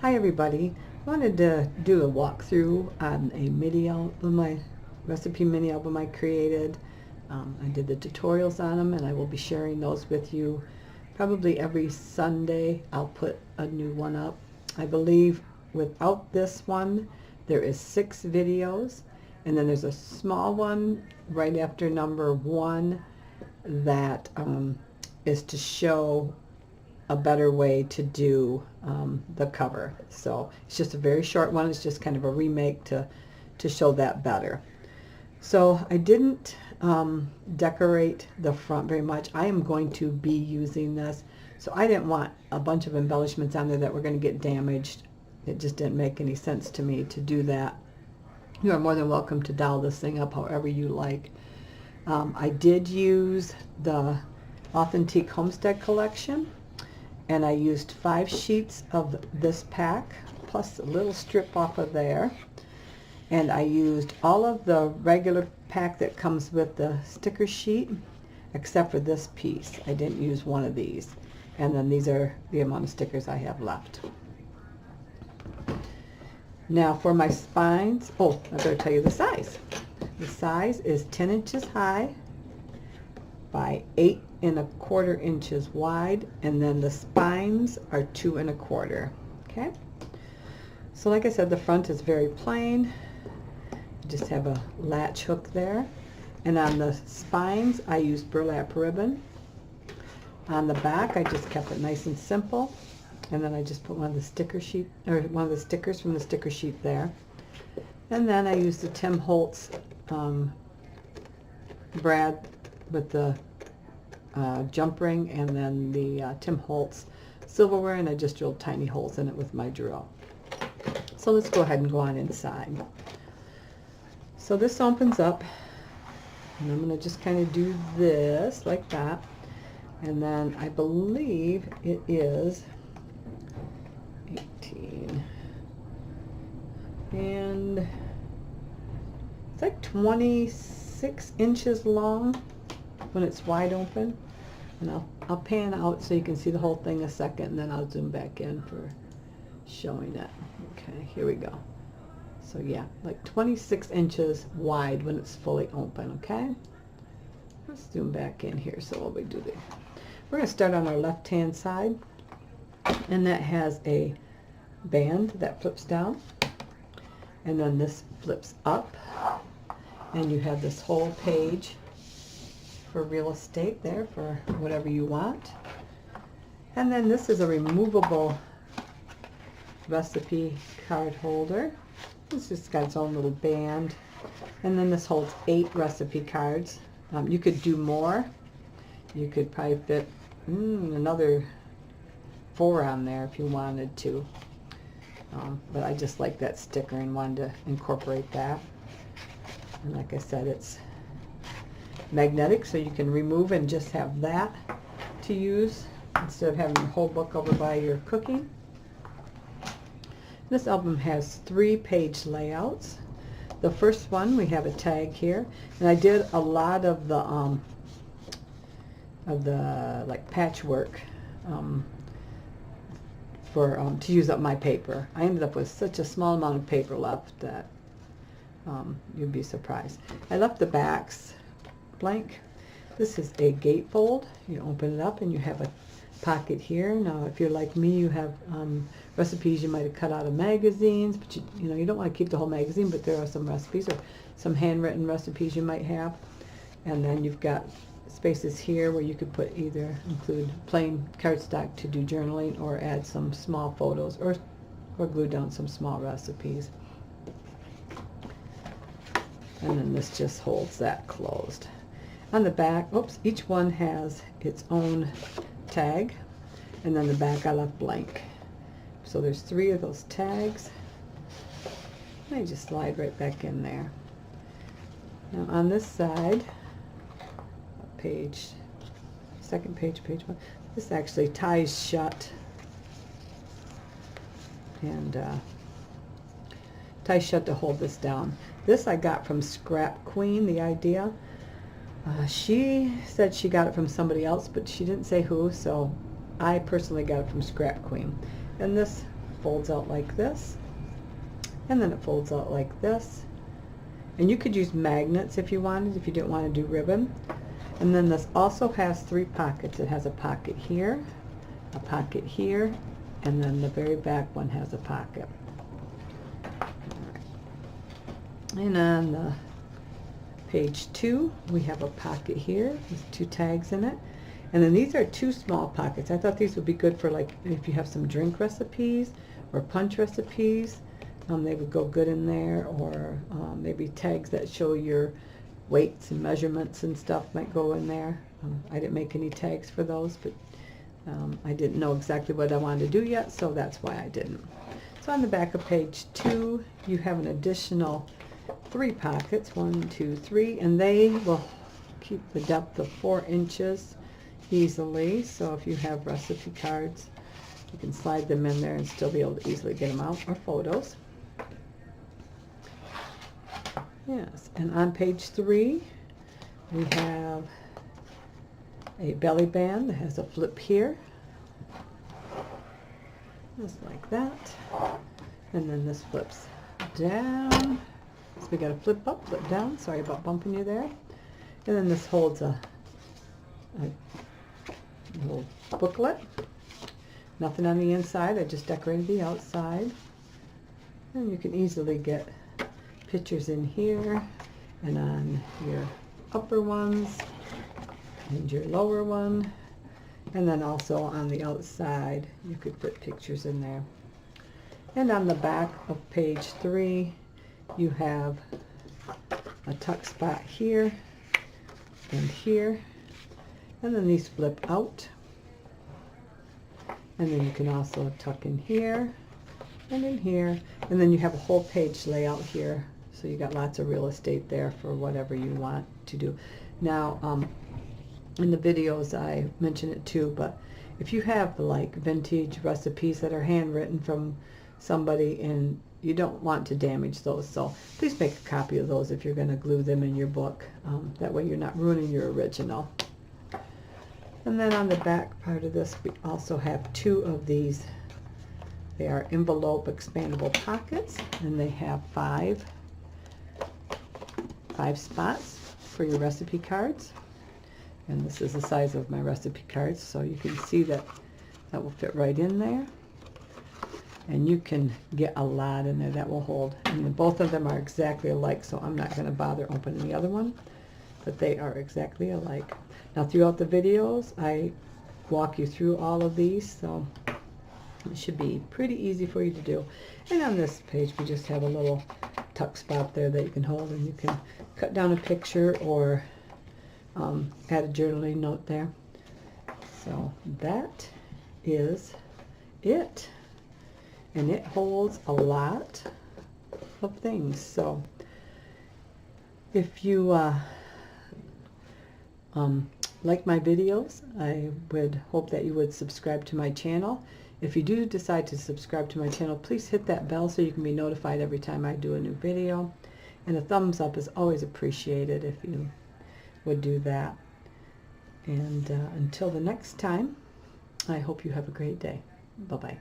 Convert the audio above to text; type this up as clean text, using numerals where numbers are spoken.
Hi everybody. I wanted to do a walkthrough on a mini album, my recipe mini album I created. I did the tutorials on them and I will be sharing those with you probably every Sunday. I'll put a new one up. I believe without this one there is 6 videos, and then there's a small one right after number 1 that is to show a better way to do the cover. So it's just a very short one. It's just kind of a remake to show that better. So I didn't decorate the front very much. I am going to be using this, so I didn't want a bunch of embellishments on there that were going to get damaged. It just didn't make any sense to me to do that. You are more than welcome to doll this thing up however you like. I did use the Authentique Homestead collection, and I used 5 sheets of this pack plus a little strip off of there, and I used all of the regular pack that comes with the sticker sheet except for this piece. I didn't use one of these, and then these are the amount of stickers I have left. Now for my spines, I better tell you the size. The size is 10 inches high by 8 1/4 inches wide, and then the spines are 2 1/4. Okay, so like I said, the front is very plain. You just have a latch hook there, and on the spines I used burlap ribbon. On the back I just kept it nice and simple, and then I just put one of the stickers from the sticker sheet there, and then I used the Tim Holtz brad with the jump ring, and then the Tim Holtz silverware, and I just drilled tiny holes in it with my drill. So let's go ahead and go on inside. So this opens up, and I'm going to just kind of do this like that, and then I believe it is 18, and it's like 26 inches long when it's wide open. And I'll pan out so you can see the whole thing a second, and then I'll zoom back in for showing it. Okay, here we go. So yeah, like 26 inches wide when it's fully open. Okay, let's zoom back in here. So what we do there, we're going to start on our left hand side, and that has a band that flips down, and then this flips up, and you have this whole page for real estate there for whatever you want. And then this is a removable recipe card holder. It's just got its own little band, and then this holds 8 recipe cards. You could do more. You could probably fit another 4 on there if you wanted to, but I just like that sticker and wanted to incorporate that. And like I said, it's magnetic, so you can remove and just have that to use instead of having your whole book over by your cooking. This album has 3-page layouts. The first one, we have a tag here, and I did a lot of the like patchwork for to use up my paper. I ended up with such a small amount of paper left that you'd be surprised. I left the backs blank. This is a gatefold. You open it up and you have a pocket here. Now if you're like me, you have recipes you might have cut out of magazines, but you don't want to keep the whole magazine, but there are some recipes or some handwritten recipes you might have. And then you've got spaces here where you could put include plain cardstock to do journaling, or add some small photos, or glue down some small recipes. And then this just holds that closed. On the back, each one has its own tag, and then the back I left blank. So there's 3 of those tags. They just slide right back in there. Now on this side, second page, page 1, this actually ties shut, and ties shut to hold this down. This I got from Scrap Queen, the idea. She said she got it from somebody else, but she didn't say who, so I personally got it from Scrap Queen. And this folds out like this, and then it folds out like this. And you could use magnets if you wanted, if you didn't want to do ribbon. And then this also has 3 pockets. It has a pocket here, a pocket here, and then the very back one has a pocket. And on the page 2, we have a pocket here with 2 tags in it. And then these are 2 small pockets. I thought these would be good for, like, if you have some drink recipes or punch recipes. They would go good in there, or maybe tags that show your weights and measurements and stuff might go in there. I didn't make any tags for those, but I didn't know exactly what I wanted to do yet, so that's why I didn't. So on the back of page 2, you have an additional 3 pockets, 1, 2, 3, and they will keep the depth of 4 inches easily. So if you have recipe cards, you can slide them in there and still be able to easily get them out, or photos. Yes, and on page 3, we have a belly band that has a flip here, just like that, and then this flips down. So we got a flip up, flip down. Sorry about bumping you there. And then this holds a little booklet. Nothing on the inside. I just decorated the outside. And you can easily get pictures in here and on your upper ones and your lower one, and then also on the outside you could put pictures in there. And on the back of page 3, you have a tuck spot here and here, and then these flip out, and then you can also tuck in here and in here, and then you have a whole page layout here. So you got lots of real estate there for whatever you want to do. Now, in the videos I mention it too, but if you have like vintage recipes that are handwritten from somebody and you don't want to damage those, so please make a copy of those if you're going to glue them in your book. That way you're not ruining your original. And then on the back part of this, we also have 2 of these. They are envelope expandable pockets, and they have 5 spots for your recipe cards. And this is the size of my recipe cards, so you can see that that will fit right in there. And you can get a lot in there that will hold. And both of them are exactly alike, so I'm not going to bother opening the other one, but they are exactly alike. Now throughout the videos, I walk you through all of these, so it should be pretty easy for you to do. And on this page, we just have a little tuck spot there that you can hold, and you can cut down a picture or add a journaling note there. So that is it, and it holds a lot of things. So if you like my videos, I would hope that you would subscribe to my channel. If you do decide to subscribe to my channel, please hit that bell so you can be notified every time I do a new video. And a thumbs up is always appreciated if you would do that. And until the next time, I hope you have a great day. Bye-bye.